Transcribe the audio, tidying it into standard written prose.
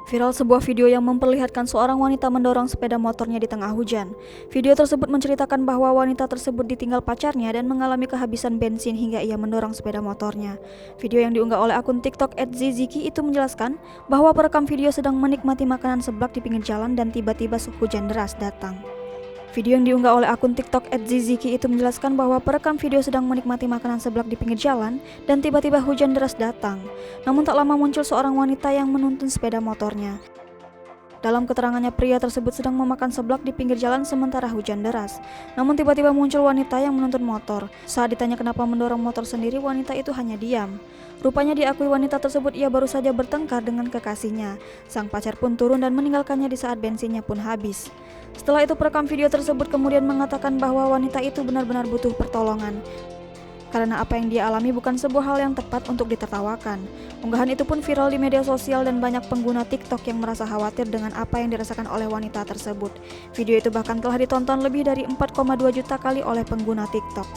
Viral sebuah video yang memperlihatkan seorang wanita mendorong sepeda motornya di tengah hujan. Video tersebut menceritakan bahwa wanita tersebut ditinggal pacarnya dan mengalami kehabisan bensin hingga ia mendorong sepeda motornya. Video yang diunggah oleh akun TikTok @ziziki itu menjelaskan bahwa perekam video sedang menikmati makanan seblak di pinggir jalan dan tiba-tiba hujan deras datang. Video yang diunggah oleh akun TikTok @ziziki itu menjelaskan bahwa perekam video sedang menikmati makanan seblak di pinggir jalan dan tiba-tiba hujan deras datang. Namun tak lama muncul seorang wanita yang menuntun sepeda motornya. Dalam keterangannya, pria tersebut sedang memakan seblak di pinggir jalan sementara hujan deras. Namun tiba-tiba muncul wanita yang menuntun motor. Saat ditanya kenapa mendorong motor sendiri, wanita itu hanya diam. Rupanya diakui wanita tersebut ia baru saja bertengkar dengan kekasihnya. Sang pacar pun turun dan meninggalkannya di saat bensinnya pun habis. Setelah itu perekam video tersebut kemudian mengatakan bahwa wanita itu benar-benar butuh pertolongan. Karena apa yang dia alami bukan sebuah hal yang tepat untuk ditertawakan. Unggahan itu pun viral di media sosial dan banyak pengguna TikTok yang merasa khawatir dengan apa yang dirasakan oleh wanita tersebut. Video itu bahkan telah ditonton lebih dari 4,2 juta kali oleh pengguna TikTok.